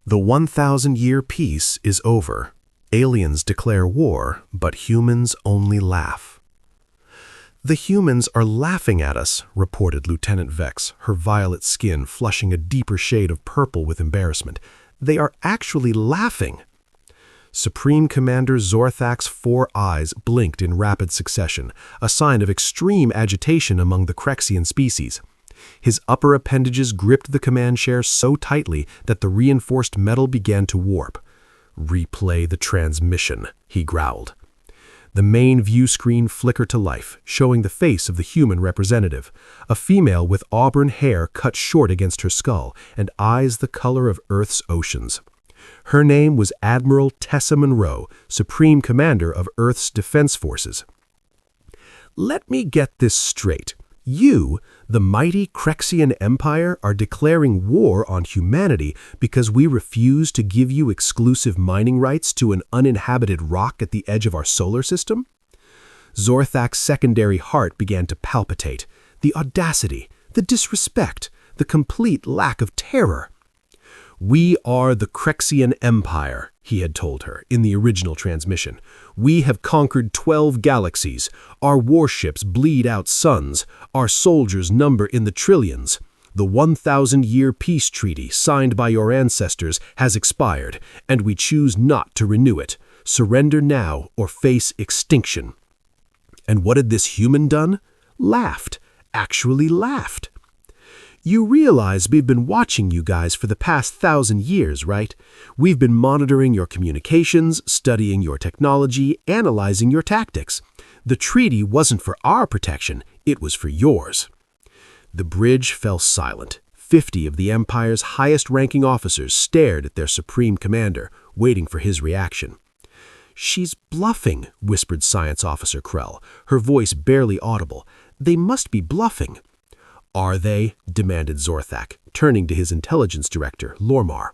The 1,000-year peace is over. Aliens declare war, but humans only laugh. "The humans are laughing at us," reported Lieutenant Vex, her violet skin flushing a deeper shade of purple with embarrassment. "They are actually laughing." Supreme Commander Zorthak's 4 eyes blinked in rapid succession, a sign of extreme agitation among the K-Rexian species. His upper appendages gripped the command chair so tightly that the reinforced metal began to warp. "Replay the transmission," he growled. The main view screen flickered to life, showing the face of the human representative, a female with auburn hair cut short against her skull and eyes the color of Earth's oceans. Her name was Admiral Tessa Monroe, Supreme Commander of Earth's Defense Forces. "Let me get this straight. You, the mighty K-Rexian Empire, are declaring war on humanity because we refuse to give you exclusive mining rights to an uninhabited rock at the edge of our solar system?" Zorthak's secondary heart began to palpitate. The audacity, the disrespect, the complete lack of terror. "We are the K-Rexian Empire," he had told her in the original transmission. "We have conquered 12 galaxies. Our warships bleed out suns. Our soldiers number in the trillions. The 1,000-year peace treaty signed by your ancestors has expired, and we choose not to renew it. Surrender now or face extinction." And what had this human done? Laughed. Actually laughed. "You realize we've been watching you guys for the past 1,000 years, right? We've been monitoring your communications, studying your technology, analyzing your tactics. The treaty wasn't for our protection, it was for yours." The bridge fell silent. 50 of the Empire's highest-ranking officers stared at their Supreme Commander, waiting for his reaction. "She's bluffing," whispered Science Officer Krell, her voice barely audible. "They must be bluffing." "Are they?" demanded Zorthak, turning to his intelligence director, Lormar.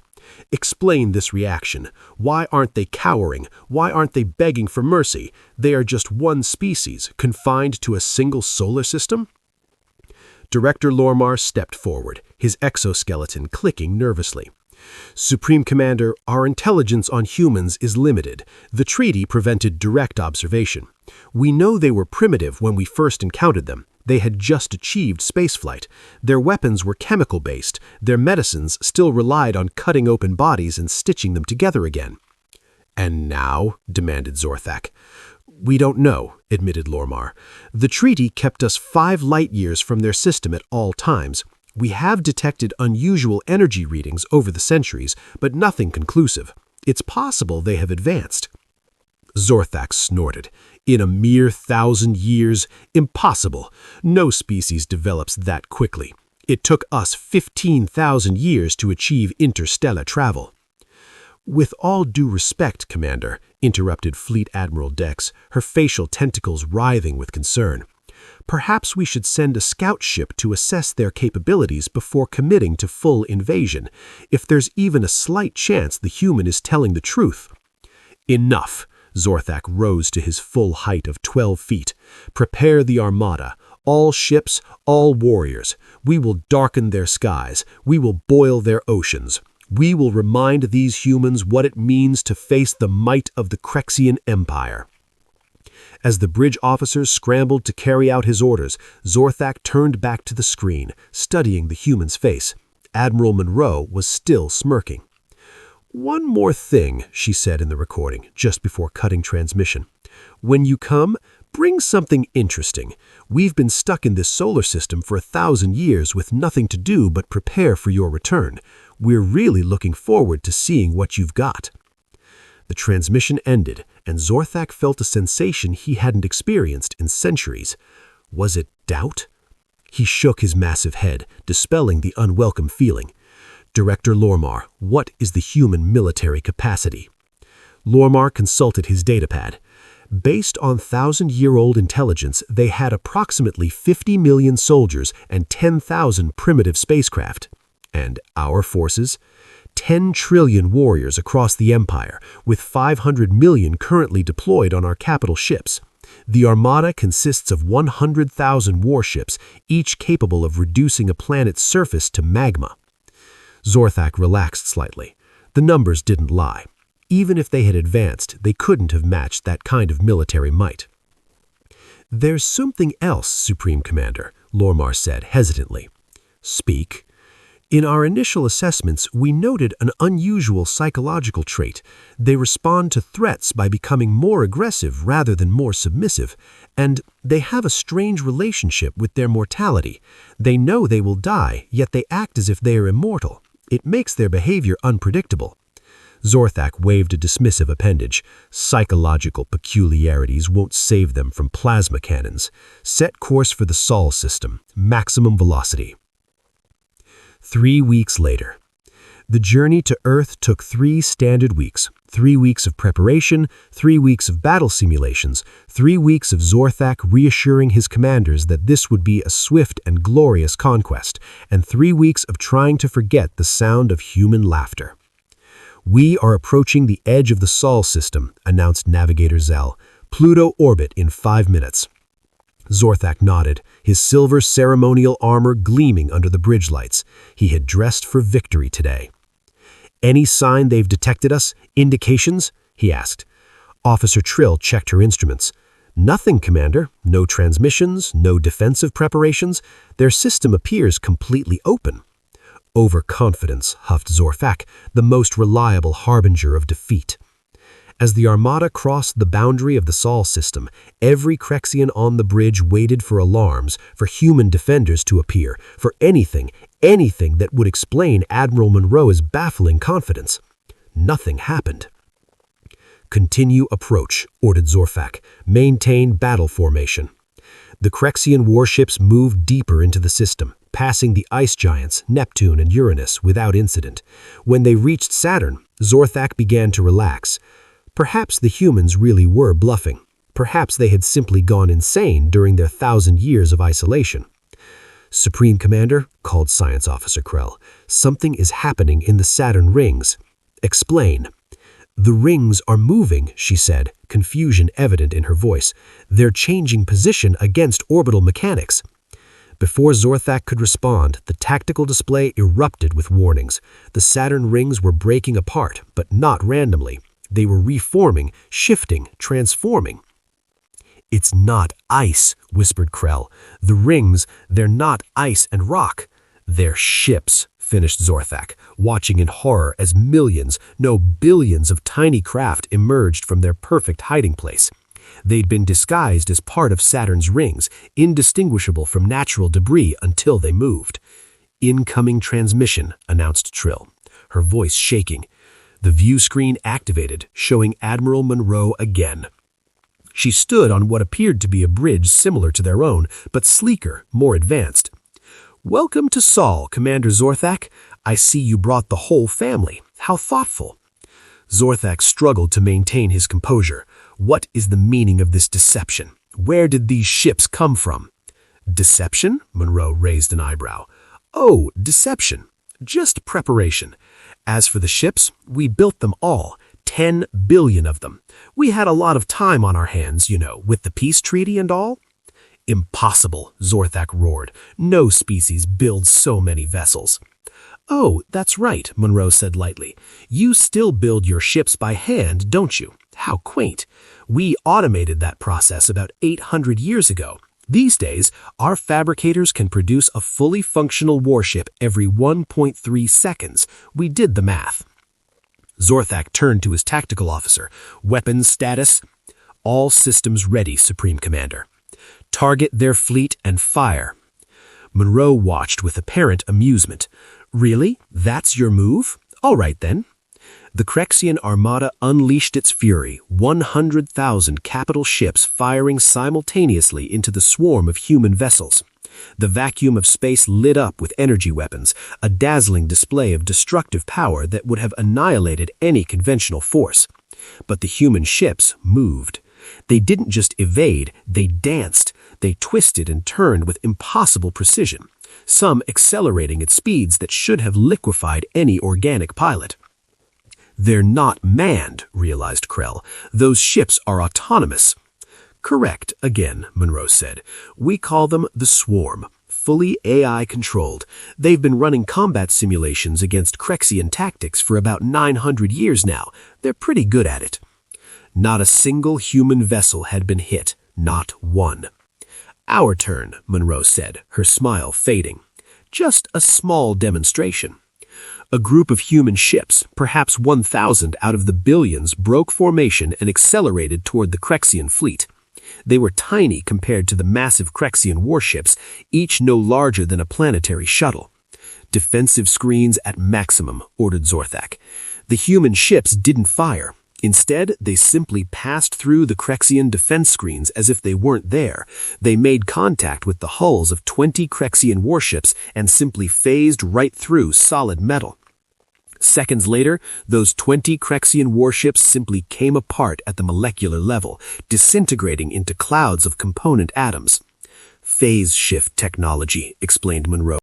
"Explain this reaction. Why aren't they cowering? Why aren't they begging for mercy? They are just one species, confined to a single solar system?" Director Lormar stepped forward, his exoskeleton clicking nervously. "Supreme Commander, our intelligence on humans is limited. The treaty prevented direct observation. We know they were primitive when we first encountered them. They had just achieved spaceflight. Their weapons were chemical-based. Their medicines still relied on cutting open bodies and stitching them together again." "And now?" demanded Zorthak. "We don't know," admitted Lormar. "The treaty kept us 5 light-years from their system at all times. We have detected unusual energy readings over the centuries, but nothing conclusive. It's possible they have advanced." Zorthak snorted. "In a mere 1,000 years? Impossible. No species develops that quickly. It took us 15,000 years to achieve interstellar travel." "With all due respect, Commander," interrupted Fleet Admiral Dex, her facial tentacles writhing with concern. "Perhaps we should send a scout ship to assess their capabilities before committing to full invasion, if there's even a slight chance the human is telling the truth." "Enough." Zorthak rose to his full height of 12 feet. "Prepare the Armada. All ships, all warriors. We will darken their skies. We will boil their oceans. We will remind these humans what it means to face the might of the K-Rexian Empire." As the bridge officers scrambled to carry out his orders, Zorthak turned back to the screen, studying the human's face. Admiral Monroe was still smirking. "One more thing," she said in the recording, just before cutting transmission. "When you come, bring something interesting. We've been stuck in this solar system for 1,000 years with nothing to do but prepare for your return. We're really looking forward to seeing what you've got." The transmission ended, and Zorthak felt a sensation he hadn't experienced in centuries. Was it doubt? He shook his massive head, dispelling the unwelcome feeling. "Director Lormar, what is the human military capacity?" Lormar consulted his datapad. Based on 1,000-year-old intelligence, they had approximately 50 million soldiers and 10,000 primitive spacecraft. And our forces? 10 trillion warriors across the Empire, with 500 million currently deployed on our capital ships. The Armada consists of 100,000 warships, each capable of reducing a planet's surface to magma. Zorthak relaxed slightly. The numbers didn't lie. Even if they had advanced, they couldn't have matched that kind of military might. "There's something else, Supreme Commander," Lormar said hesitantly. "Speak." "In our initial assessments, we noted an unusual psychological trait. They respond to threats by becoming more aggressive rather than more submissive, and they have a strange relationship with their mortality. They know they will die, yet they act as if they are immortal. It makes their behavior unpredictable." Zorthak waved a dismissive appendage. "Psychological peculiarities won't save them from plasma cannons. Set course for the Sol system. Maximum velocity." 3 weeks later. The journey to Earth took 3 standard weeks. 3 weeks of preparation, 3 weeks of battle simulations, 3 weeks of Zorthak reassuring his commanders that this would be a swift and glorious conquest, and 3 weeks of trying to forget the sound of human laughter. "We are approaching the edge of the Sol system," announced Navigator Zell. "Pluto orbit in 5 minutes." Zorthak nodded, his silver ceremonial armor gleaming under the bridge lights. He had dressed for victory today. "Any sign they've detected us? Indications?" he asked. Officer Trill checked her instruments. "Nothing, Commander. No transmissions, no defensive preparations. Their system appears completely open." "Overconfidence," huffed Zorthak, the most reliable harbinger of defeat. As the Armada crossed the boundary of the Sol system, every K-Rexian on the bridge waited for alarms, for human defenders to appear, for anything that would explain Admiral Monroe's baffling confidence. Nothing happened. "Continue approach," ordered Zorthak. "Maintain battle formation." The K-Rexian warships moved deeper into the system, passing the ice giants, Neptune and Uranus, without incident. When they reached Saturn, Zorthak began to relax. Perhaps the humans really were bluffing. Perhaps they had simply gone insane during their 1,000 years of isolation. "Supreme Commander," called Science Officer Krell, "something is happening in the Saturn rings." "Explain." "The rings are moving," she said, confusion evident in her voice. "They're changing position against orbital mechanics." Before Zorthak could respond, the tactical display erupted with warnings. The Saturn rings were breaking apart, but not randomly. They were reforming, shifting, transforming. "It's not ice," whispered Krell. "The rings, they're not ice and rock. They're ships," finished Zorthak, watching in horror as millions, no billions of tiny craft emerged from their perfect hiding place. They'd been disguised as part of Saturn's rings, indistinguishable from natural debris until they moved. "Incoming transmission," announced Trill, her voice shaking. The view screen activated, showing Admiral Monroe again. She stood on what appeared to be a bridge similar to their own, but sleeker, more advanced. "Welcome to Sol, Commander Zorthak. I see you brought the whole family. How thoughtful." Zorthak struggled to maintain his composure. What is the meaning of this deception? Where did these ships come from? "Deception?" Monroe raised an eyebrow. "Oh, deception. Just preparation. As for the ships, we built them all, 10 billion of them. We had a lot of time on our hands, with the peace treaty and all." "Impossible," Zorthak roared. "No species builds so many vessels." "Oh, that's right," Monroe said lightly. "You still build your ships by hand, don't you? How quaint. We automated that process about 800 years ago. These days, our fabricators can produce a fully functional warship every 1.3 seconds. We did the math." Zorthak turned to his tactical officer. "Weapons status?" "All systems ready, Supreme Commander." "Target their fleet and fire." Monroe watched with apparent amusement. "Really? That's your move? All right then." The K-Rexian Armada unleashed its fury, 100,000 capital ships firing simultaneously into the swarm of human vessels. The vacuum of space lit up with energy weapons, a dazzling display of destructive power that would have annihilated any conventional force. But the human ships moved. They didn't just evade, they danced. They twisted and turned with impossible precision, some accelerating at speeds that should have liquefied any organic pilot. "They're not manned," realized Krell. "Those ships are autonomous." "Correct, again," Monroe said. "We call them the Swarm. fully AI-controlled. They've been running combat simulations against K-Rexian tactics for about 900 years now. They're pretty good at it. Not a single human vessel had been hit, not one. "Our turn," Monroe said, her smile fading. "Just a small demonstration." A group of human ships, perhaps 1,000 out of the billions, broke formation and accelerated toward the K-Rexian fleet. They were tiny compared to the massive K-Rexian warships, each no larger than a planetary shuttle. "Defensive screens at maximum," ordered Zorthak. The human ships didn't fire. Instead, they simply passed through the K-Rexian defense screens as if they weren't there. They made contact with the hulls of 20 K-Rexian warships and simply phased right through solid metal. Seconds later, those 20 K-Rexian warships simply came apart at the molecular level, disintegrating into clouds of component atoms. "Phase shift technology," explained Monroe.